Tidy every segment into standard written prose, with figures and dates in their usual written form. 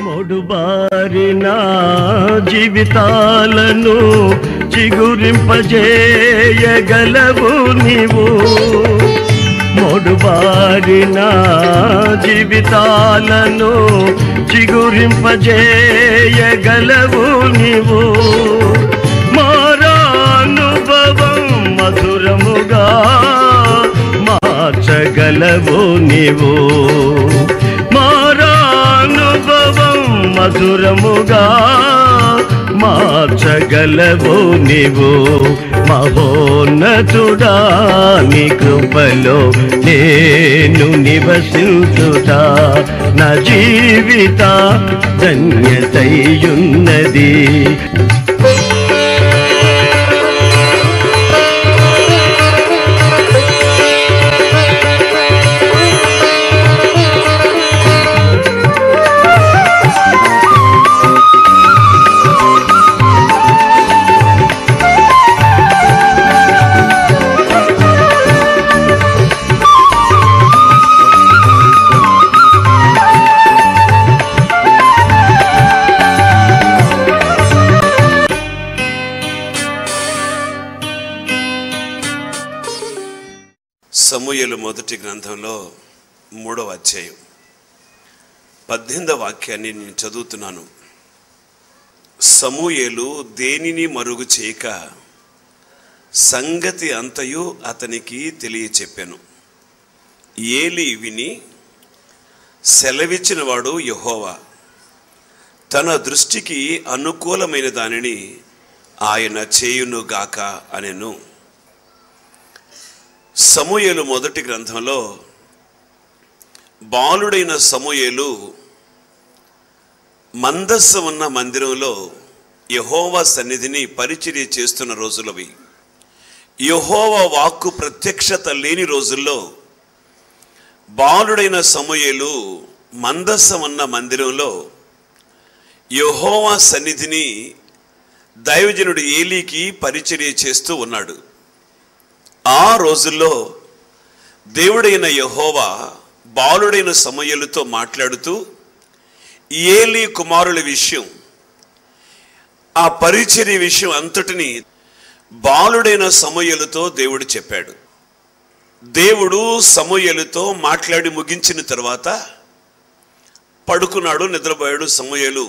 మొడుబారిన జీవితాలను చిగురింపజేయగలవు నీవు. మొడుబారిన జీవితాలను చిగురింపజేయగలవు నీవు. మారానుభవం మధురముగా మార్చగలవు నీవు. మారానుభవం మధురముగా మార్చగలవు నీవు. మహోన్నతుడా నీ కృపలో నేను నివసించుతా. నా జీవిత ధన్యతయున్నది. సమూయేలు మొదటి గ్రంథంలో 3వ అధ్యాయం 18వ వాక్యాన్ని నేను చదువుతున్నాను. సమూయేలు దేనిని మరుగు చేయక సంగతి అంతయు అతనికి తెలియచెప్పాను. ఏలీ విని సెలవిచ్చిన వాడు యెహోవా, తన దృష్టికి అనుకూలమైన దానిని ఆయన చేయునుగాక అనెను. సమూయేలు మొదటి గ్రంథంలో బాలుడైన సమూయేలు మందస్సు ఉన్న మందిరంలో యెహోవా సన్నిధిని పరిచర్య చేస్తున్న రోజులవి. యెహోవా వాక్కు ప్రత్యక్షత లేని రోజుల్లో బాలుడైన సమూయేలు మందస్సు ఉన్న మందిరంలో యెహోవా సన్నిధిని దైవజనుడు ఏలీకి పరిచర్య చేస్తూ ఉన్నాడు. ఆ రోజుల్లో దేవుడైన యెహోవా బాలుడైన సమూయేలుతో మాట్లాడుతూ ఏలీ కుమారుల విషయం, ఆ పరిచర్య విషయం అంతటిని బాలుడైన సమూయేలుతో దేవుడు చెప్పాడు. దేవుడు సమూయేలుతో మాట్లాడి ముగించిన తర్వాత పడుకున్నాడు, నిద్రపోయాడు సమూయేలు.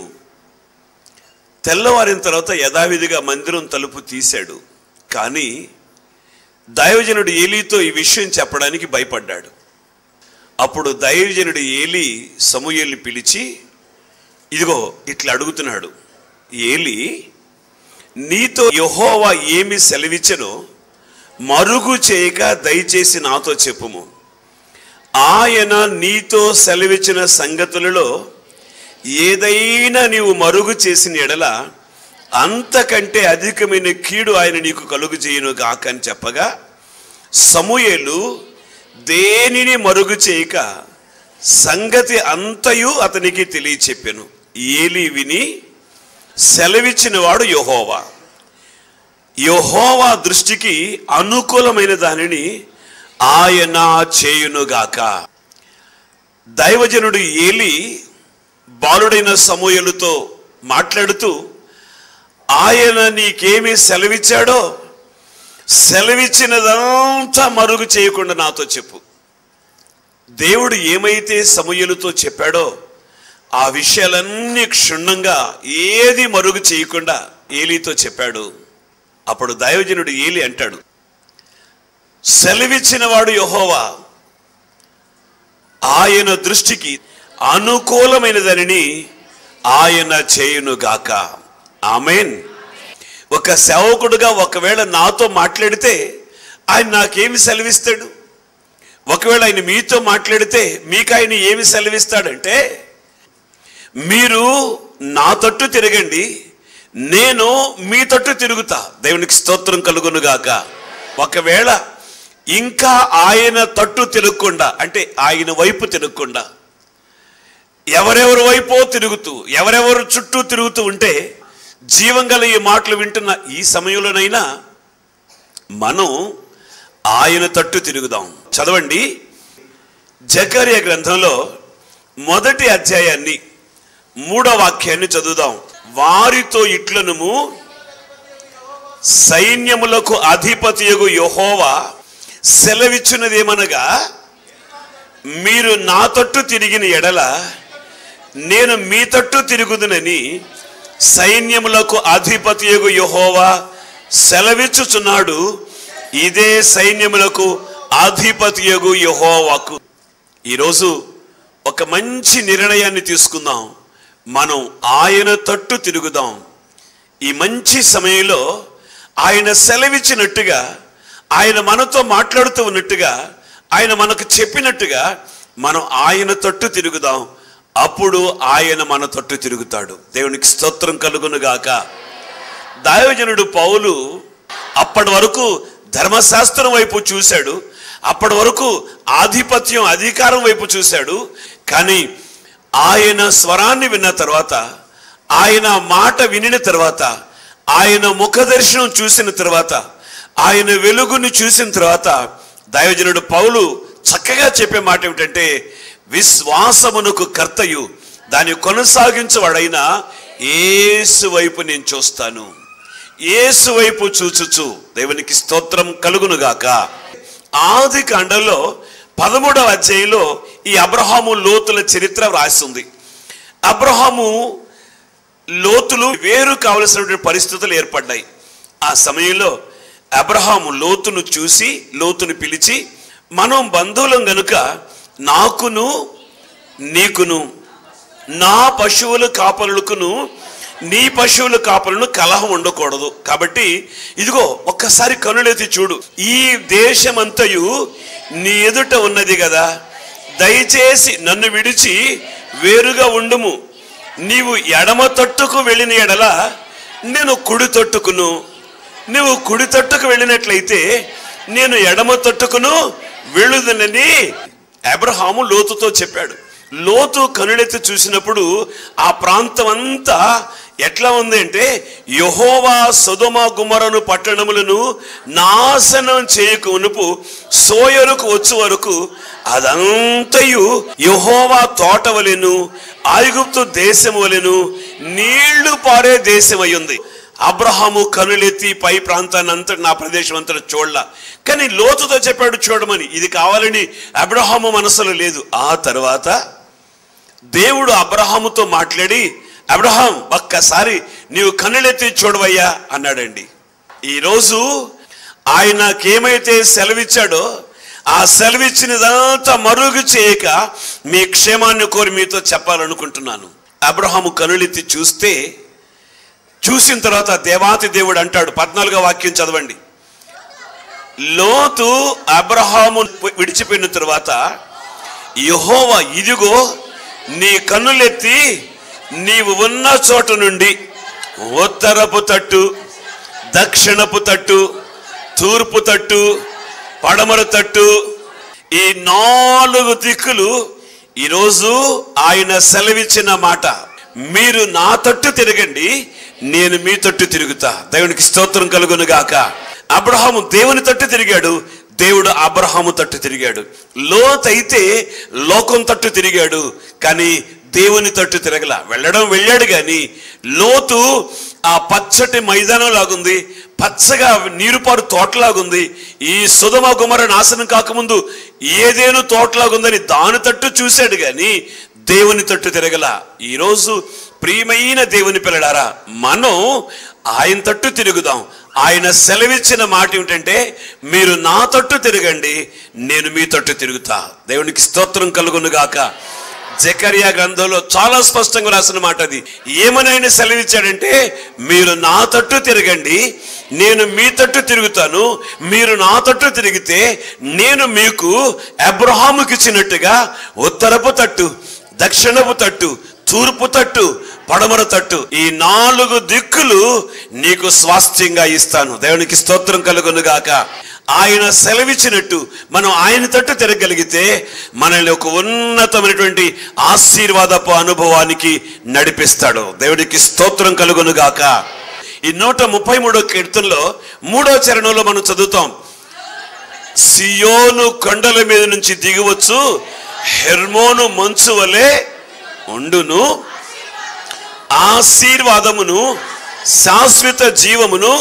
తెల్లవారిన తర్వాత యథావిధిగా మందిరం తలుపు తీశాడు. కానీ దైవజనుడు ఏలీతో ఈ విషయం చెప్పడానికి భయపడ్డాడు. అప్పుడు దైవజనుడు ఏలీ సమూయేలుని పిలిచి, ఇదిగో ఇట్లా అడుగుతున్నాడు, ఏలీ, నీతో యెహోవా ఏమి సెలవిచ్చెనో మరుగు చేయక దయచేసి నాతో చెప్పుము. ఆయన నీతో సెలవిచ్చిన సంగతులలో ఏదైనా నీవు మరుగు చేసిన ఎడల అంతకంటే అధికమైన కీడు ఆయన నీకు కలుగు చేయను గాక అని చెప్పగా, సమూయేలు దేనిని మరుగు చేయక సంగతి అంతయు అతనికి తెలియచెప్పాను. ఏలీ విని సెలవిచ్చిన వాడు యెహోవా, యెహోవా దృష్టికి అనుకూలమైన దానిని ఆయన చేయునుగాక. దైవజనుడు ఏలీ బాలుడైన సమూయేలుతో మాట్లాడుతూ, ఆయన నీకేమి సెలవిచ్చాడో సెలవిచ్చినదంతా మరుగు చేయకుండా నాతో చెప్పు. దేవుడు ఏమైతే సమూయేలుతో చెప్పాడో ఆ విషయాలన్నీ క్షుణ్ణంగా ఏది మరుగు చేయకుండా ఏలీతో చెప్పాడు. అప్పుడు దైవజనుడు ఏలీ అంటాడు, సెలవిచ్చిన వాడు యెహోవా, ఆయన దృష్టికి అనుకూలమైనదని ఆయన చేయునుగాక. ఆమేన్. ఒక సేవకుడుగా ఒకవేళ నాతో మాట్లాడితే ఆయన నాకేమి సెలవిస్తాడు? ఒకవేళ ఆయన మీతో మాట్లాడితే మీకు ఆయన ఏమి సెలవిస్తాడంటే, మీరు నా తట్టు తిరగండి, నేను మీ తట్టు తిరుగుతా. దేవునికి స్తోత్రం కలుగునుగాక. ఒకవేళ ఇంకా ఆయన తట్టు తిరగకుండా, అంటే ఆయన వైపు తిరగకుండా ఎవరెవరి వైపో తిరుగుతూ ఎవరెవరు చుట్టూ తిరుగుతూ ఉంటే జీవం గల ఈ మాటలు వింటున్న ఈ సమయంలోనైనా మనం ఆయన తట్టు తిరుగుదాం. చదవండి, జకర్యా గ్రంథంలో 1వ అధ్యాయాన్ని 3వ వాక్యాన్ని చదువుదాం. వారితో ఇట్లనుము, సైన్యములకు అధిపతియగు యెహోవా సెలవిచ్చినదేమనగా, మీరు నా తట్టు తిరిగిన ఎడల నేను మీ తట్టు తిరుగుదునని సైన్యములకు అధిపతియగు యెహోవా సెలవిచ్చుచున్నాడు. ఇదే సైన్యములకు అధిపతియగు యెహోవాకు. ఈరోజు ఒక మంచి నిర్ణయాన్ని తీసుకుందాం. మనం ఆయన తట్టు తిరుగుదాం. ఈ మంచి సమయంలో ఆయన సెలవిచ్చినట్టుగా, ఆయన మనతో మాట్లాడుతూ ఉన్నట్టుగా, ఆయన మనకు చెప్పినట్టుగా మనం ఆయన తట్టు తిరుగుదాం. అప్పుడు ఆయన మన తట్టు తిరుగుతాడు. దేవునికి స్తోత్రం కలుగును గాక. దైవజనుడు పౌలు అప్పటి వరకు ధర్మశాస్త్రం వైపు చూశాడు, అప్పటి వరకు ఆధిపత్యం అధికారం వైపు చూశాడు. కానీ ఆయన స్వరాన్ని విన్న తర్వాత, ఆయన మాట వినిన తర్వాత, ఆయన ముఖ దర్శనం చూసిన తర్వాత, ఆయన వెలుగుని చూసిన తర్వాత దైవజనుడు పౌలు చక్కగా చెప్పే మాట ఏమిటంటే, విశ్వాసమునకు కర్తయు దాన్ని కొనసాగించవాడైన యేసు వైపు నేను చూస్తాను. యేసు వైపు చూచుచు దేవునికి స్తోత్రం కలుగునుగాక. ఆది కాండంలో 13వ అధ్యాయంలో ఈ అబ్రహాము లోతుల చరిత్ర రాసింది. అబ్రహాము లోతులు వేరు కావలసినటువంటి పరిస్థితులు ఏర్పడ్డాయి. ఆ సమయంలో అబ్రహాము లోతును చూసి, లోతును పిలిచి, మనం బంధువులం గనుక నాకును నీకును నా పశువుల కాపరులకును నీ పశువుల కాపరులను కలహం ఉండకూడదు. కాబట్టి ఇదిగో ఒక్కసారి కనులెత్తి చూడు, ఈ దేశమంతయు నీ ఎదుట ఉన్నది కదా, దయచేసి నన్ను విడిచి వేరుగా ఉండుము. నీవు ఎడమ తట్టుకు వెళ్ళిన ఎడల నేను కుడి తట్టుకును, నువ్వు కుడి తట్టుకు వెళ్ళినట్లయితే నేను ఎడమ తట్టుకును వెళ్ళుదనని అబ్రహాము లోతుతో చెప్పాడు. లోతు కనులెత్తి చూసినప్పుడు ఆ ప్రాంతం అంతా ఎట్లా ఉంది అంటే, యెహోవా సొదొమ గుమరను పట్టణములను నాశనం చేయక మునుపు సోయరుకు వచ్చు వరకు అదంతయు యెహోవా తోట వలెను ఐగుప్తు దేశము వలెను నీళ్లు పారే దేశమై ఉంది. అబ్రహాము కనులెత్తి పై ప్రాంతాన్ని అంతా, నా ప్రదేశం అంతా చూడలా. కానీ లోతుతో చెప్పాడు చూడమని. ఇది కావాలని అబ్రహాము మనసులో లేదు. ఆ తర్వాత దేవుడు అబ్రహాముతో మాట్లాడి, అబ్రహాం ఒక్కసారి నీవు కనులెత్తి చూడవయ్యా అన్నాడండి. ఈరోజు ఆయనకేమైతే సెలవిచ్చాడో ఆ సెలవిచ్చినదంతా మరుగు చేయక మీ క్షేమాన్ని కోరి మీతో చెప్పాలనుకుంటున్నాను. అబ్రహాము కనులెత్తి చూసిన తర్వాత దేవాతి దేవుడు అంటాడు, 14వ వాక్యం చదవండి. లోతు అబ్రహాము విడిచిపోయిన తర్వాత యెహోవా, ఇదిగో నీ కన్నులెత్తి నీవు ఉన్న చోట నుండి ఉత్తరపు తట్టు, దక్షిణపు తట్టు, తూర్పు తట్టు, పడమర తట్టు, ఈ 4 దిక్కులు ఈరోజు ఆయన సెలవిచ్చిన మాట, మీరు నా తట్టు తిరగండి, నేను మీ తట్టు తిరుగుతా. దేవునికి స్తోత్రం కలుగును గాక. అబ్రహాము దేవుని తట్టు తిరిగాడు, దేవుడు అబ్రహాము తట్టు తిరిగాడు. లోతు అయితే లోకం తట్టు తిరిగాడు, కానీ దేవుని తట్టు తిరగల. వెళ్ళాడు కానీ లోతు ఆ పచ్చటి మైదానం లాగుంది, పచ్చగా నీరుపారు తోటలాగుంది. ఈ సొదొమ గుమర నాశనం కాకముందు ఏదేను తోటలాగుందని దాని తట్టు చూశాడు కానీ దేవుని తట్టు తిరగల. ఈరోజు ప్రియమైన దేవుని పిల్లలారా, మనం ఆయన తట్టు తిరుగుదాం. ఆయన సెలవిచ్చిన మాట ఏమిటంటే, మీరు నా తట్టు తిరగండి, నేను మీ తట్టు తిరుగుతా. దేవునికి స్తోత్రం కలుగును గాక. జకర్యా గ్రంథంలో చాలా స్పష్టంగా రాసిన మాట అది. ఏమని ఆయన సెలవిచ్చాడంటే, మీరు నా తట్టు తిరగండి, నేను మీ తట్టు తిరుగుతాను. మీరు నా తట్టు తిరిగితే నేను మీకు అబ్రహాముకి ఇచ్చినట్టుగా ఉత్తరపు తట్టు, దక్షిణపు తట్టు, తూర్పు తట్టు, పడమర తట్టు, ఈ 4 దిక్కులు నీకు స్వాస్థ్యంగా ఇస్తాను. దేవునికి స్తోత్రం కలుగును గాక. ఆయన సెలవిచ్చినట్టు మనం ఆయన తట్టు తిరగలిగితే మనల్ని ఒక ఉన్నతమైనటువంటి ఆశీర్వాదపు అనుభవానికి నడిపిస్తాడు. దేవుడికి స్తోత్రం కలుగును గాక. ఈ 133వ కీర్తనలో 3వ చరణంలో మనం చదువుతాం, సియోను కొండల మీద నుంచి దిగివచ్చు, హెర్మోను మంచు వలె ఉండును, ఆశీర్వాదమును శాశ్వత జీవమును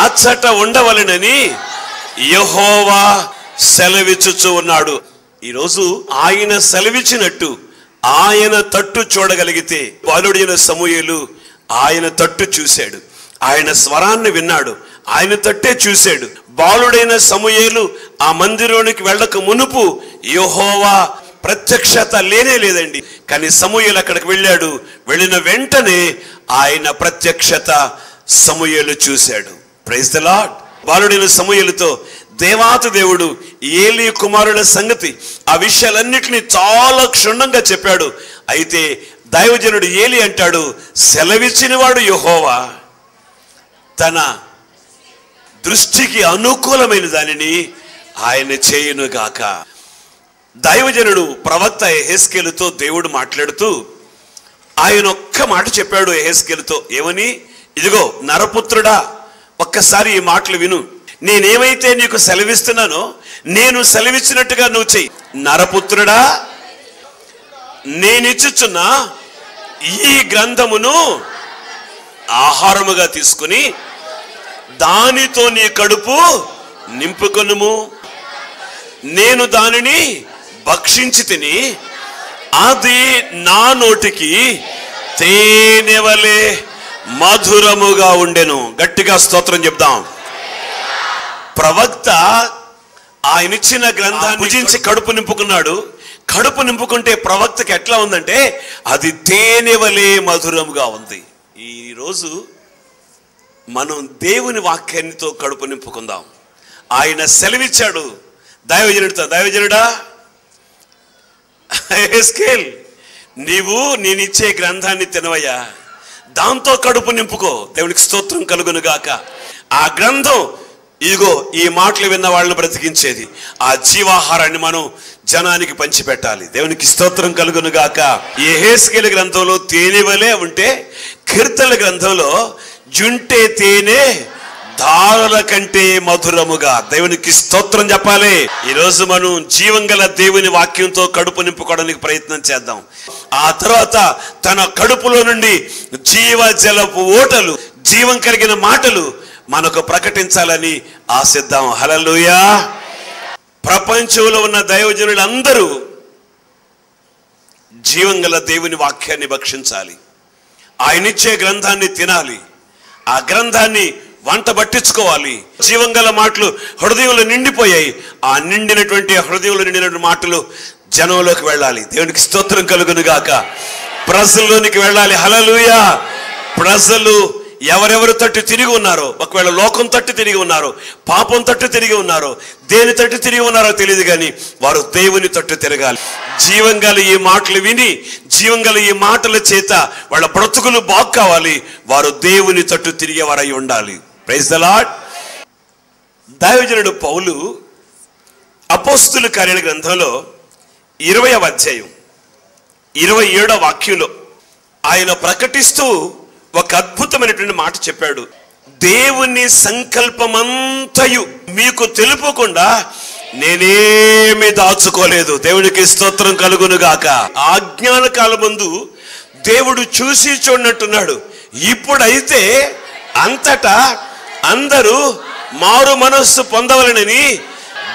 అచ్చట ఉండవలెనని యెహోవా సెలవిచ్చుచు ఉన్నాడు. ఈరోజు ఆయన సెలవిచ్చినట్టు ఆయన తట్టు చూడగలిగితే, బాలుడైన సమూయేలు ఆయన తట్టు చూశాడు, ఆయన స్వరాన్ని విన్నాడు, ఆయన తట్టే చూశాడు. బాలుడైన సమూయేలు ఆ మందిరానికి వెళ్ళక మునుపు యెహోవా ప్రత్యక్షత లేనే లేదండి. కానీ సమూయేలు అక్కడికి వెళ్ళాడు. వెళ్ళిన వెంటనే ఆయన ప్రత్యక్షత సమూయేలు చూశాడు. Praise the Lord. బాలుడైన సమూయేలుతో దేవాతి దేవుడు ఏలీ కుమారుల సంగతి, ఆ విషయాలన్నిటినీ చాలా క్షుణ్ణంగా చెప్పాడు. అయితే దైవజనుడు ఏలీ అంటాడు, సెలవిచ్చిన వాడు యెహోవా తన దృష్టికి అనుకూలమైన దానిని ఆయన చేయునుగాక. దైవజనుడు ప్రవక్త యెహెజ్కేలుతో దేవుడు మాట్లాడుతూ ఆయన ఒక్క మాట చెప్పాడు యెహెజ్కేలుతో. ఏమని? ఇదిగో నరపుత్రుడా, ఒక్కసారి ఈ మాటలు విను. నేనేమైతే నీకు సెలవిస్తున్నానో నేను సెలవిచ్చినట్టుగా నువ్వు చెయ్యి. నరపుత్రుడా, నేనిచ్చుచున్న ఈ గ్రంథమును ఆహారముగా తీసుకుని దానితో నీ కడుపు నింపుకొనుము. నేను దానిని భక్షించి తిని అది నా నోటికి తేనె వలె మధురముగా ఉండెను. గట్టిగా స్తోత్రం చెప్దాం. ప్రవక్త ఆయన ఇచ్చిన గ్రంథాన్ని భుజించి కడుపు నింపుకున్నాడు. కడుపు నింపుకుంటే ప్రవక్తకి ఎట్లా ఉందంటే అది తేనె వలె మధురముగా ఉంది. ఈరోజు మనం దేవుని వాక్యాన్నితో కడుపు నింపుకుందాం. ఆయన సెలవిచ్చాడు దైవజనుడితో, దైవజనుడా యెహెజ్కేల్, నీవు నేనిచ్చే గ్రంథాన్ని తినవయ్యా, దాంతో కడుపు నింపుకో. దేవునికి స్తోత్రం కలుగును గాక. ఆ గ్రంథం ఇదిగో ఈ మాటలు విన్న వాళ్ళని బ్రతికించేది. ఆ జీవాహారాన్ని మనం జనానికి పంచిపెట్టాలి. దేవునికి స్తోత్రం కలుగును గాక. యెహెజ్కేలు గ్రంథంలో తేనె వలె ఉంటే, కీర్తనల గ్రంథంలో జుంటే తేనె ధారల కంటే మధురముగా. దేవునికి స్తోత్రం చెప్పాలి. ఈరోజు మనం జీవం గల దేవుని వాక్యంతో కడుపు నింపుకోవడానికి ప్రయత్నం చేద్దాం. ఆ తర్వాత తన కడుపులో నుండి జీవ జలపు ఓటలు, జీవం కలిగిన మాటలు మనకు ప్రకటించాలని ఆశిద్దాం. హల్లెలూయా. ప్రపంచంలో ఉన్న దైవజనులందరూ జీవం గల దేవుని వాక్యాన్ని భక్షించాలి. ఆయనిచ్చే గ్రంథాన్ని తినాలి. ఆ గ్రంథాన్ని వంట పట్టించుకోవాలి. జీవం గల మాటలు హృదయంలో నిండిపోయాయి. ఆ నిండినటువంటి హృదయంలో నిండినటువంటి మాటలు జనంలోకి వెళ్ళాలి. దేవునికి స్తోత్రం కలుగును గాక. ప్రజల్లోనికి వెళ్ళాలి. హల్లెలూయా. ప్రజలు ఎవరెవరు తట్టు తిరిగి ఉన్నారో, ఒకవేళ లోకం తట్టు తిరిగి ఉన్నారో, పాపం తట్టు తిరిగి ఉన్నారో, దేని తట్టు తిరిగి ఉన్నారో తెలియదు, కానీ వారు దేవుని తట్టు తిరగాలి. జీవం గల ఈ మాటలు విని, జీవం గల ఈ మాటల చేత వాళ్ళ బ్రతుకులు బాగు కావాలి. వారు దేవుని తట్టు తిరిగేవారై ఉండాలి. Praise the Lord. దైవజనుడు పౌలు అపోస్తుల కార్యాల గ్రంథంలో 20వ అధ్యాయం 27వ వాక్యంలో ఆయన ప్రకటిస్తూ ఒక అద్భుతమైనటువంటి మాట చెప్పాడు. దేవుని సంకల్పమంతయు మీకు తెలుపకుండా నేనేమి దాచుకోలేదు. దేవునికి స్తోత్రం కలుగును గాక. ఆజ్ఞాన కాలమందు దేవుడు చూసి చూడనట్టున్నాడు. ఇప్పుడైతే అంతటా అందరూ మారు మనస్సు పొందవలనని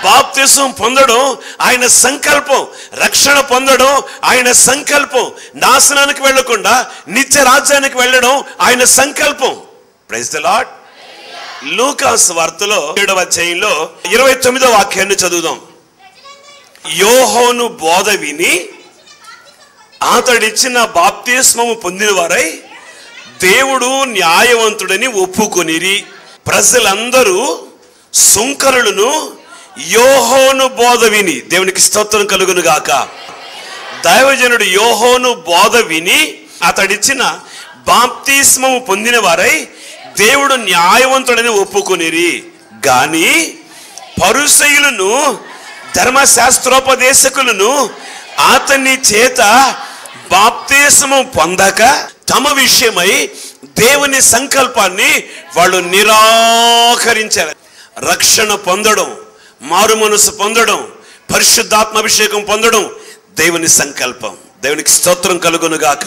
బాప్తిసం పొందడం ఆయన సంకల్పం. రక్షణ పొందడం ఆయన సంకల్పం. నాశనానికి వెళ్లకుండా నిత్య రాజ్యానికి వెళ్ళడం ఆయన సంకల్పం. Praise the Lord. లూకాసు వార్తలో 7వ అధ్యాయంలో 29వ వాక్యాన్ని చదువుదాం. యోహాను బోధ విని అతడిచ్చిన బాప్తిస్మము పొందిన వారై దేవుడు న్యాయవంతుడని ఒప్పుకొనిరి. ప్రజలందరూ సుంకరులను యోహాను బోధ విని, దేవునికి స్తోత్రం కలుగును గాక. దైవజనుడు యోహాను బోధ విని అతడిచ్చిన బాప్తిస్మము పొందిన వారై దేవుడు న్యాయవంతుడని ఒప్పుకొనిరి. గాని పరిసయ్యులను ధర్మశాస్త్రోపదేశకులను అతని చేత బాప్తిస్మము పొందక తమ విషయమై దేవుని సంకల్పాన్ని వాళ్ళు నిరాకరించారు. రక్షణ పొందడం, మారు మనసు పొందడం, పరిశుద్ధాత్మ అభిషేకం పొందడం దేవుని సంకల్పం. దేవునికి స్తోత్రం కలుగునుగాక.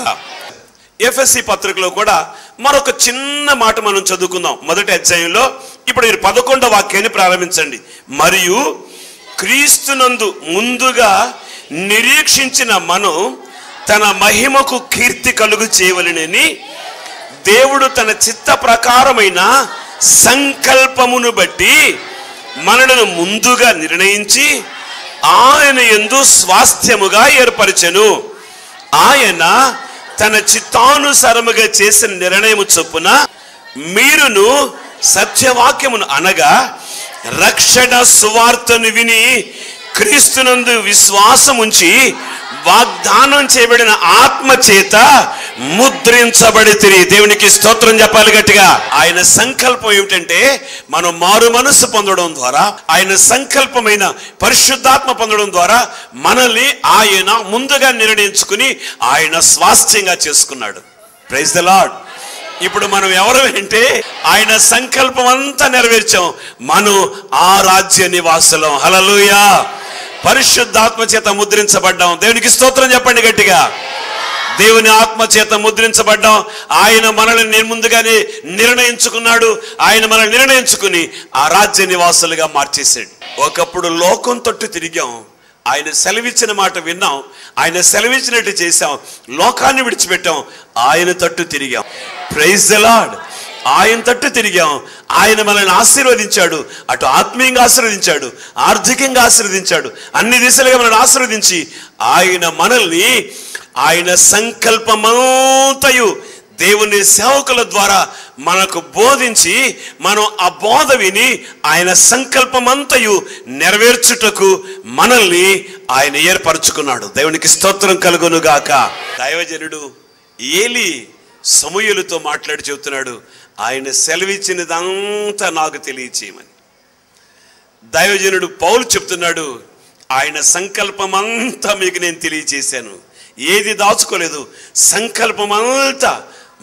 ఎఫెసీ పత్రికలో కూడా మరొక చిన్న మాట మనం చదువుకుందాం. మొదటి అధ్యాయంలో ఇప్పుడు మీరు 11వ వాక్యాన్ని ప్రారంభించండి. మరియు క్రీస్తునందు ముందుగా నిరీక్షించిన మనం తన మహిమకు కీర్తి కలుగు చేయవలెనని దేవుడు తన చిత్త ప్రకారమైన సంకల్పమును బట్టి మనలను ముందుగా నిర్ణయించి ఆయన యందు స్వాస్థ్యముగా ఏర్పరచెను. ఆయన తన చిత్తానుసారముగా చేసిన నిర్ణయము చొప్పున మీరును సత్యవాక్యమును అనగా రక్షణ సువార్తను విని క్రీస్తునందు విశ్వాసం ఉంచి వాగ్దానం చేయబడిన ఆత్మ చేత ముద్రించబడితిరి. దేవునికి స్తోత్రం చెప్పాలి గట్టిగా. ఆయన సంకల్పం ఏమిటంటే మనం మారు మనస్సు పొందడం ద్వారా, ఆయన సంకల్పమైన పరిశుద్ధాత్మ పొందడం ద్వారా మనల్ని ఆయన ముందుగా నిర్ణయించుకుని ఆయన స్వాస్థ్యంగా చేసుకున్నాడు. Praise the Lord. ఇప్పుడు మనం ఎవరు అంటే ఆయన సంకల్పం అంతా నెరవేర్చాం. మనం ఆ రాజ్య నివాసులం. హల్లెలూయా. పరిశుద్ధాత్మ చేత ముద్రించబడ్డాం. దేవునికి స్తోత్రం చెప్పండి గట్టిగా. దేవుని ఆత్మ చేత ముద్రించబడ్డాం. ఆయన మనల్ని ముందుగానే నిర్ణయించుకున్నాడు. ఆయన మనల్ని నిర్ణయించుకుని ఆ రాజ్య నివాసులుగా మార్చేశాడు. ఒకప్పుడు లోకం తట్టు తిరిగాం, ఆయన సెలవిచ్చిన మాట విన్నాం, ఆయన సెలవిచ్చినట్టు చేశాం, లోకాన్ని విడిచిపెట్టాం, ఆయన తట్టు తిరిగాం. Praise the Lord. ఆయన తట్టు తిరిగాం. ఆయన మనల్ని ఆశీర్వదించాడు. అటు ఆత్మీయంగా ఆశీర్వదించాడు, ఆర్థికంగా ఆశీర్వదించాడు, అన్ని దిశలుగా మనల్ని ఆశీర్వదించి ఆయన మనల్ని ఆయన సంకల్పమంతయు దేవుని సేవకుల ద్వారా మనకు బోధించి మనం ఆ బోధ విని ఆయన సంకల్పమంతయు నెరవేర్చుటకు మనల్ని ఆయన ఏర్పరచుకున్నాడు. దేవునికి స్తోత్రం కలుగునుగాక. దైవజనుడు ఏలీ సమూయేలుతో మాట్లాడి చెబుతున్నాడు, ఆయన సెలవిచ్చినదంతా నాకు తెలియచేయమని. దైవజనుడు పౌలు చెప్తున్నాడు, ఆయన సంకల్పమంతా మీకు నేను తెలియచేశాను, ఏది దాచుకోలేదు. సంకల్పమంతా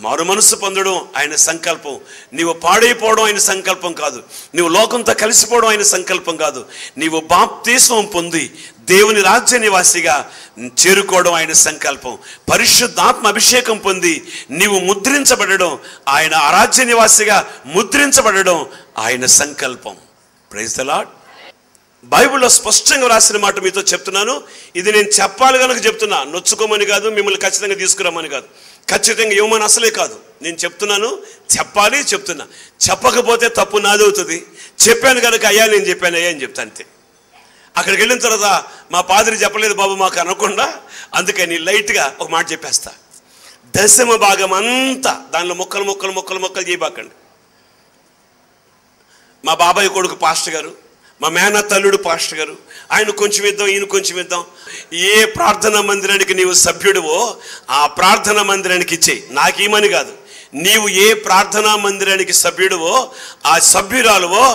మారు మనసు పొందడం ఆయన సంకల్పం. నీవు పాడైపోవడం ఆయన సంకల్పం కాదు. నీవు లోకంతో కలిసిపోవడం ఆయన సంకల్పం కాదు. నీవు బాప్తిస్మం పొంది దేవుని రాజ్య నివాసిగా చేరుకోవడం ఆయన సంకల్పం. పరిశుద్ధాత్మ అభిషేకం పొంది నీవు ముద్రించబడడం, ఆయన రాజ్య నివాసిగా ముద్రించబడడం ఆయన సంకల్పం. Praise the Lord. బైబిల్లో స్పష్టంగా రాసిన మాట మీతో చెప్తున్నాను. ఇది నేను చెప్పాలి కనుక చెప్తున్నా, నొచ్చుకోమని కాదు, మిమ్మల్ని ఖచ్చితంగా తీసుకురామని కాదు, ఖచ్చితంగా ఇవ్వమని అసలే కాదు. నేను చెప్తున్నాను, చెప్పాలి, చెప్తున్నా. చెప్పకపోతే తప్పు నాది అవుతుంది. చెప్పాను కనుక అయ్యా నేను చెప్పాను అయ్యా అని చెప్తాను అంతే. అక్కడికి వెళ్ళిన తర్వాత మా పాదిరి చెప్పలేదు బాబు మాకు అనకుండా, అందుకని లైట్గా ఒక మాట చెప్పేస్తా. దశమ భాగం అంతా దానిలో మొక్కలు మొక్కలు మొక్కలు మొక్కలు చేయబాకండి. మా బాబాయ్ కొడుకు పాస్టర్ గారు, మా మేనత్త అల్లుడు పాస్టర్ గారు, ఆయన కొంచెం ఇద్దాం, ఈయన కొంచెం ఇద్దాం. ఏ ప్రార్థనా మందిరానికి నీవు సభ్యుడివో ఆ ప్రార్థనా మందిరానికి ఇచ్చేయి, నాకేమని కాదు. నీవు ఏ ప్రార్థనా మందిరానికి సభ్యుడివో ఆ సభ్యురాలువో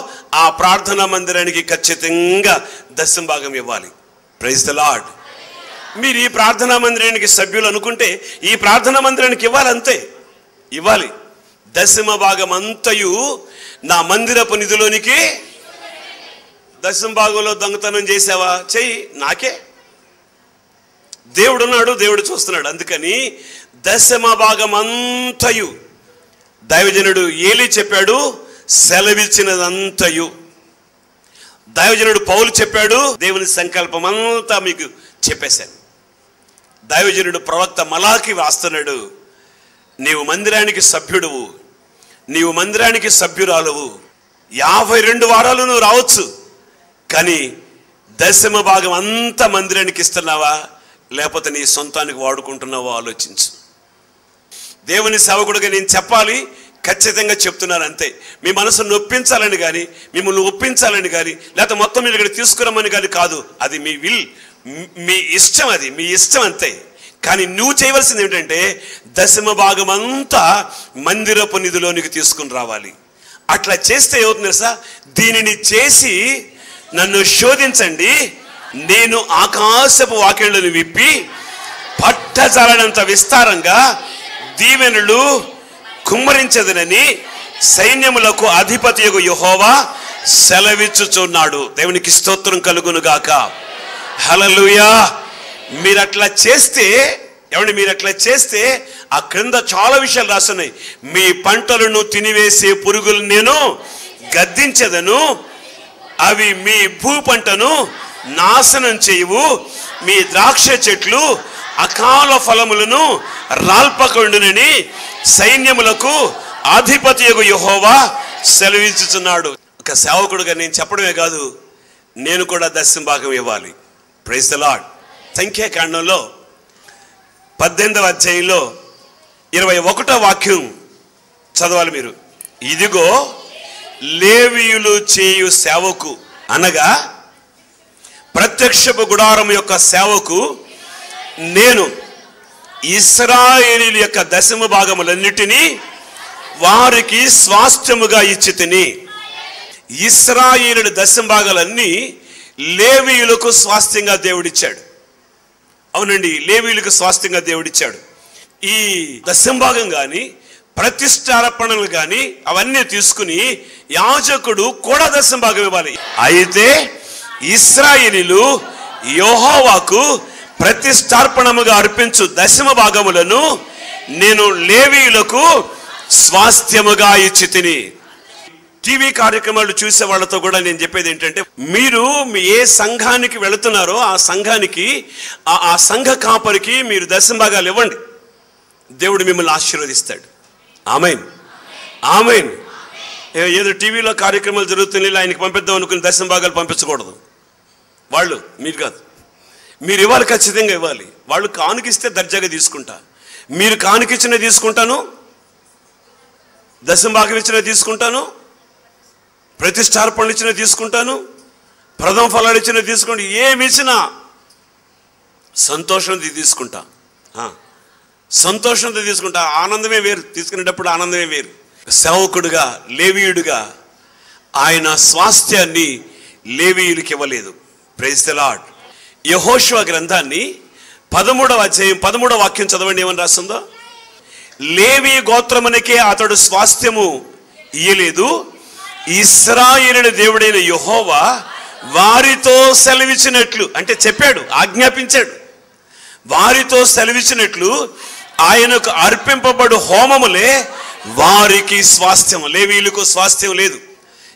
ఆ ప్రార్థనా మందిరానికి ఖచ్చితంగా దశమ భాగం ఇవ్వాలి. Praise the Lord. మీరు ఈ ప్రార్థనా మందిరానికి సభ్యులు అనుకుంటే ఈ ప్రార్థనా మందిరానికి ఇవ్వాలి, అంతే ఇవ్వాలి. దశమ భాగం అంతయు నా మందిరపు నిధిలోనికి. దశమ భాగంలో దొంగతనం చేసావా, చెయ్యి, నాకే. దేవుడు ఉన్నాడు, దేవుడు చూస్తున్నాడు. అందుకని దశమ భాగం అంతయు దైవజనుడు ఏలీ చెప్పాడు, సెలవిచ్చినదంతయు. దైవజనుడు పౌలు చెప్పాడు, దేవుని సంకల్పం అంతా మీకు చెప్పేశాను. దైవజనుడు ప్రవక్త మలాకి రాస్తున్నాడు, నీవు మందిరానికి సభ్యుడువు, నీవు మందిరానికి సభ్యురాలువు. 52 వారాలు నువ్వు రావచ్చు, కానీ దశమ భాగం అంతా మందిరానికి ఇస్తున్నావా లేకపోతే నీ సొంతానికి వాడుకుంటున్నావో ఆలోచించు. దేవుని సేవకుడిగా నేను చెప్పాలి, ఖచ్చితంగా చెప్తున్నాను అంతే. మీ మనసును నొప్పించాలని కానీ, మిమ్మల్ని ఒప్పించాలని కానీ, లేకపోతే మొత్తం మీరు ఇక్కడ తీసుకురమ్మని కానీ కాదు. అది మీ విల్, మీ ఇష్టం, అది మీ ఇష్టం అంతే. కానీ నువ్వు చేయవలసింది ఏమిటంటే దశమ భాగం అంతా మందిరపు నిధిలోనికి తీసుకుని రావాలి. అట్లా చేస్తే ఏమవుతుంది తెలుసా, దీనిని చేసి నన్ను శోధించండి, నేను ఆకాశపు వాకిళ్లను విప్పి పట్టజాలనంత విస్తారంగా దీవెనలు కుమ్మరించదనని సైన్యములకు అధిపతియగు యెహోవా సెలవిచ్చుచున్నాడు. దేవునికి స్తోత్రం కలుగును గాక. హల్లెలూయా. మీరు అట్లా చేస్తే ఆ క్రింద చాలా విషయాలు రాస్తున్నాయి. మీ పంటలను తినివేసే పురుగులు నేను గద్దించెదను, అవి మీ భూ పంటను నాశనం చేయవు, మీ ద్రాక్ష చెట్లు అకాల ఫలములను రాల్పకుండునని సైన్యములకు అధిపతియగు యెహోవా సెలవిచ్చుచున్నాడు. ఒక సేవకుడుగా నేను చెప్పడమే కాదు, నేను కూడా దశమ భాగం ఇవ్వాలి. Praise the Lord. సంఖ్యాకాండంలో 18వ అధ్యాయంలో 21వ వాక్యం చదవాలి మీరు. ఇదిగో లేవీయులు చేయు సేవకు, అనగా ప్రత్యక్షపు గుడారం యొక్క సేవకు నేను ఇశ్రాయేలీయుల యొక్క దశమ భాగములన్నిటినీ వారికి స్వాస్థ్యముగా ఇచ్చితిని. ఇశ్రాయేలీయుల దశమ భాగాలన్నీ లేవీయులకు స్వాస్థ్యంగా దేవుడిచ్చాడు. అవునండి, లేవీయులకు స్వాస్థ్యంగా దేవుడిచ్చాడు. ఈ దశమ భాగం కానీ ప్రతిష్టార్పణలు కానీ అవన్నీ తీసుకుని యాజకుడు కూడా దశమ భాగం ఇవ్వాలి. అయితే ఇశ్రాయేలీయులు యెహోవాకు ప్రతిష్టార్పణముగా అర్పించు దశమ భాగములను నేను లేవీయులకు స్వాస్థ్యముగా ఇచ్చితిని. టీవీ కార్యక్రమాలు చూసే వాళ్ళతో కూడా నేను చెప్పేది ఏంటంటే, మీరు ఏ సంఘానికి వెళుతున్నారో ఆ సంఘానికి ఆ సంఘ కాపరికి మీరు దశమ భాగాలు ఇవ్వండి. దేవుడు మిమ్మల్ని ఆశీర్వదిస్తాడు. ఆమేన్, ఆమేన్. ఏదో టీవీలో కార్యక్రమాలు జరుగుతున్నాయి, ఆయనకి పంపిద్దాం అనుకుని దశమ భాగాలు పంపించకూడదు. వాళ్ళు, మీరు కాదు, మీరు ఇవ్వాలి, ఖచ్చితంగా ఇవ్వాలి. వాళ్ళు కానుకిస్తే దర్జాగా తీసుకుంటా, మీరు కానుకిచ్చిన తీసుకుంటాను, దశమ భాగం ఇచ్చిన తీసుకుంటాను, ప్రతిష్టార్పణలు ఇచ్చిన తీసుకుంటాను, ప్రథమ ఫలాలు ఇచ్చిన తీసుకుంటా, ఏమి ఇచ్చినా సంతోషంతో తీసుకుంటా, సంతోషంతో తీసుకుంటా. ఆనందమే వేరు, తీసుకునేటప్పుడు ఆనందమే వేరు. సేవకుడుగా, లేవీయుడుగా ఆయన స్వాస్థ్యాన్ని లేవీయులకి ఇవ్వలేదు. Praise the Lord. యెహోషువ గ్రంథాన్ని 13వ అధ్యాయం 13వ వాక్యం చదవండి. ఏమని రాస్తుందో, లేవీ గోత్రమునకే అతడు స్వాస్థ్యము ఇయ్యలేదు, ఇశ్రాయేలు దేవుడైన యెహోవా వారితో సెలవిచ్చినట్లు, అంటే చెప్పాడు, ఆజ్ఞాపించాడు, వారితో సెలవిచ్చినట్లు ఆయనకు అర్పింపబడు హోమములే వారికి స్వాస్థ్యము. లేవీయులకు స్వాస్థ్యం లేదు.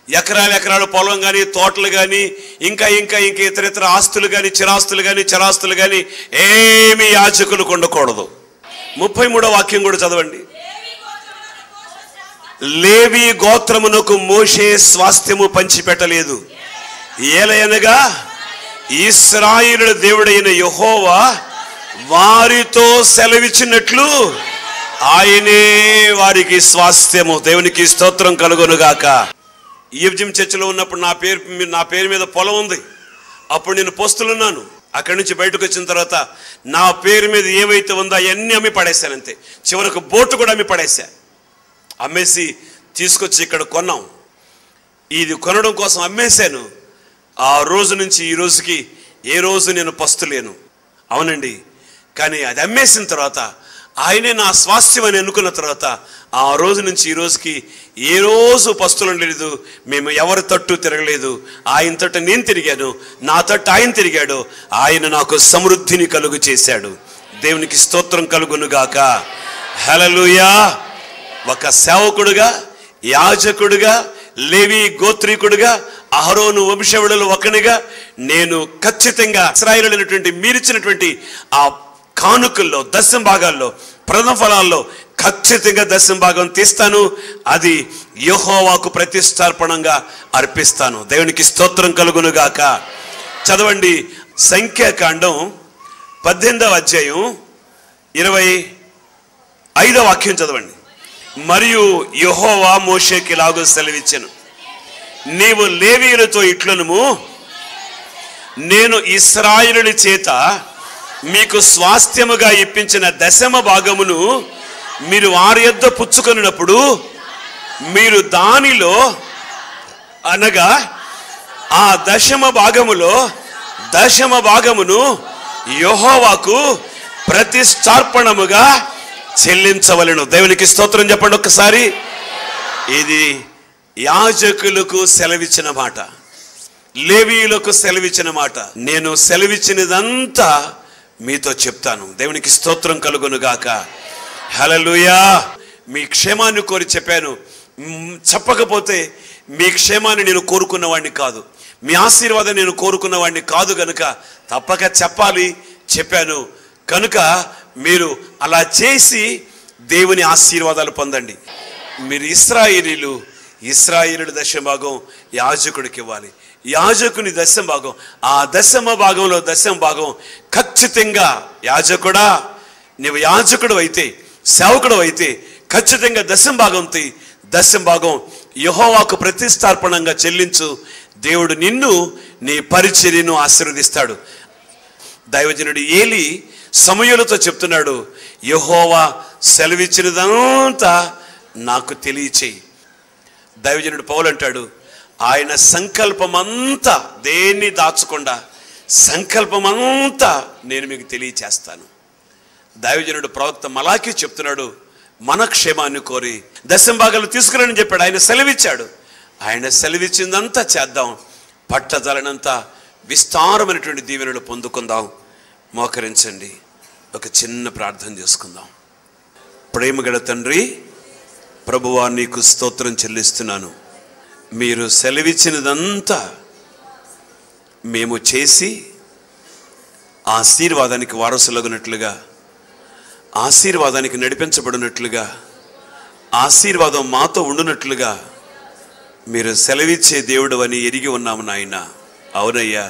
ఎకరాలు పొలం కానీ, తోటలు కానీ, ఇంకా ఇతర ఆస్తులు కానీ, చిరాస్తులు కానీ ఏమి యాజకులకు ఉండకూడదు. 33వ వాక్యం కూడా చదవండి. లేవీ గోత్రమునకు మోషే స్వాస్థ్యము పంచిపెట్టలేదు, ఏలయనగా ఇశ్రాయేలు దేవుడైన యెహోవా వారితో సెలవిచ్చినట్లు ఆయనే వారికి స్వాస్థ్యము. దేవునికి స్తోత్రం కలుగునుగాక. ఈఎఫ్జిమ్ చర్చిలో ఉన్నప్పుడు నా పేరు మీద పొలం ఉంది. అప్పుడు నేను పోస్తులున్నాను. అక్కడి నుంచి బయటకు వచ్చిన తర్వాత నా పేరు మీద ఏవైతే ఉందో అవన్నీ అమ్మి పడేశాను. అంతే, చివరకు బోటు కూడా అమ్మి పడేశా. అమ్మేసి తీసుకొచ్చి ఇక్కడ కొన్నాం. ఇది కొనడం కోసం అమ్మేశాను. ఆ రోజు నుంచి ఈ రోజుకి ఏ రోజు నేను పస్తులేను. అవునండి, కానీ అది అమ్మేసిన తర్వాత ఆయనే నా స్వాస్థ్యం అని అనుకున్న తర్వాత ఆ రోజు నుంచి ఈ రోజుకి ఏ రోజు పస్తులు లేదు. మేము ఎవరి తట్టు తిరగలేదు. ఆయన తట్టు నేను తిరిగాను, నా తట్టు ఆయన తిరిగాడు. ఆయన నాకు సమృద్ధిని కలుగు చేశాడు. దేవునికి స్తోత్రం కలుగునుగాక. హల్లెలూయా. ఒక సేవకుడుగా, యాజకుడుగా, లేవీ గోత్రీకుడుగా, అహరోను వంశవళులు ఒకనిగా నేను ఖచ్చితంగా ఇశ్రాయేలునటువంటి మీరిచ్చినటువంటి ఆ కానుకల్లో, దశమ భాగాల్లో, ప్రథమ ఫలాల్లో ఖచ్చితంగా దశమ భాగం తీస్తాను. అది యెహోవాకు ప్రతిష్టార్పణంగా అర్పిస్తాను. దేవునికి స్తోత్రం కలుగునుగాక. చదవండి, సంఖ్యాకాండం 18వ అధ్యాయం 25వ వాక్యం చదవండి. మరియు యెహోవా మోషేకి ఇలాగూ సెలవిచ్చెను, నీవు లేవీయులతో ఇట్లనుము, నేను ఇశ్రాయేలు చేత మీకు స్వాస్థ్యముగా ఇప్పించిన దశమ భాగమును మీరు వారి యొద్ద పుచ్చుకొనినప్పుడు మీరు దానిలో, అనగా ఆ దశమ భాగమును యెహోవాకు ప్రతిష్టార్పణముగా చెల్లించవలెను. దేవునికి స్తోత్రం చెప్పండి ఒక్కసారి. ఇది యాజకులకు సెలవిచ్చిన మాట, లేవీయులకు సెలవిచ్చిన మాట. నేను సెలవిచ్చినదంతా మీతో చెప్తాను. దేవునికి స్తోత్రం కలుగును గాక. హల్లెలూయా. మీ క్షేమాన్ని కోరి చెప్పాను. చెప్పకపోతే మీ క్షేమాన్ని నేను కోరుకున్నవాడిని కాదు, మీ ఆశీర్వాదం నేను కోరుకున్నవాడిని కాదు కనుక తప్పక చెప్పాలి. చెప్పాను కనుక మీరు అలా చేసి దేవుని ఆశీర్వాదాలు పొందండి. మీరు ఇశ్రాయేలీయుల దశమ భాగం యాజకుడికి ఇవ్వాలి. యాజకుని దశమ భాగం, ఆ దశమ భాగం ఖచ్చితంగా యాజకుడా, నీవు యాజకుడు అయితే, సేవకుడు అయితే ఖచ్చితంగా దశమ భాగం యెహోవాకు ప్రతిష్టార్పణంగా చెల్లించు. దేవుడు నిన్ను, నీ పరిచర్యను ఆశీర్వదిస్తాడు. దైవజనుడు ఏలీ సమూయేలుతో చెప్తున్నాడు, యెహోవా సెలవిచ్చినదంతా నాకు తెలియచేయి. దైవజనుడు పౌలు అంటాడు, ఆయన సంకల్పమంతా, దేన్ని దాచకుండా సంకల్పమంతా నేను మీకు తెలియచేస్తాను. దైవజనుడు ప్రవక్త మలాకి చెప్తున్నాడు, మన క్షేమాన్ని కోరి దశమ భాగాలు తీసుకురని చెప్పాడు. ఆయన సెలవిచ్చాడు. ఆయన సెలవిచ్చిందంతా చేద్దాం. పట్టజలనంత విస్తారమైనటువంటి దీవెనలు పొందుకుందాం. మోకరించండి, ఒక చిన్న ప్రార్థన చేసుకుందాం. ప్రేమగల తండ్రి, ప్రభువా నీకు స్తోత్రం చెల్లిస్తున్నాను. మీరు సెలవిచ్చినదంతా మేము చేసి ఆశీర్వాదానికి వారసులగునట్లుగా, ఆశీర్వాదానికి నడిపించబడినట్లుగా, ఆశీర్వాదం మాతో ఉండునట్లుగా మీరు సెలవిచ్చే దేవుడు అని ఎరిగి ఉన్నాము నాయన. అవునయ్యా,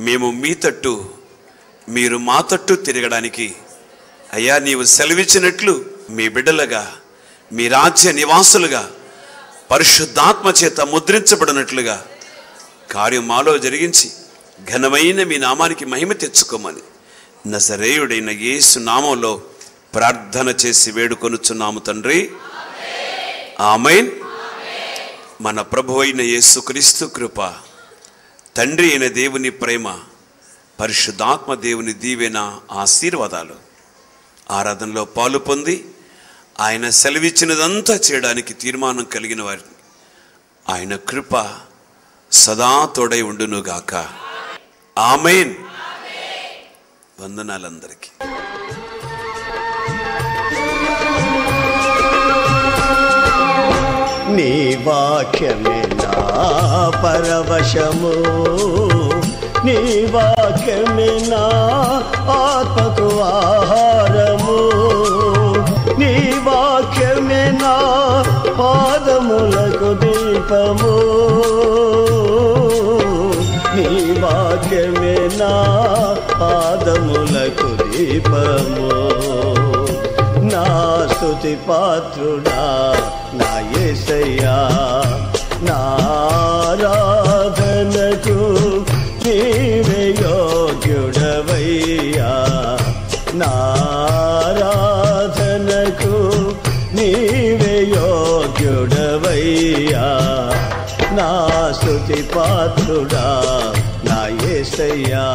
మేము మీ తట్టు, మీరు మా తట్టు తిరగడానికి అయ్యా నీవు సెలవిచ్చినట్లు మీ బిడ్డలుగా, మీ రాజ్య నివాసులుగా, పరిశుద్ధాత్మ చేత ముద్రించబడినట్లుగా కార్యం మాలో జరిగించి ఘనమైన మీ నామానికి మహిమ తెచ్చుకోమని నజరేయుడైన యేసు నామంలో ప్రార్థన చేసి వేడుకొనుచున్నాము తండ్రి. ఆమేన్. మన ప్రభు అయిన యేసుక్రీస్తు కృప, తండ్రి అయిన దేవుని ప్రేమ, పరిశుద్ధాత్మ దేవుని దీవెన, ఆశీర్వాదాలు ఆరాధనలో పాలు పొంది ఆయన సెలవిచ్చినదంతా చేయడానికి తీర్మానం కలిగిన వారిని ఆయన కృప సదా తోడై ఉండునుగాక. ఆమేన్. వందనాలందరికీ. నీ వాక్యమే నా పరవశము, నీ వాక్యమే నా ఆత్మకు ఆహారము, నీ వాక్యమే నా పాదములకు దీపము, నీ వాక్యమే నా పాదములకు దీపము. నా స్తుతి పాత్రుడా నా యేసయ్యా, నా ఆరాధనకు నీవే యోగ్యుడవయ్యా, నా ఆరాధనకు నీవే యోగ్యుడవయ్యా, నా స్తుతి పాత్రుడా నా యేసయ్యా.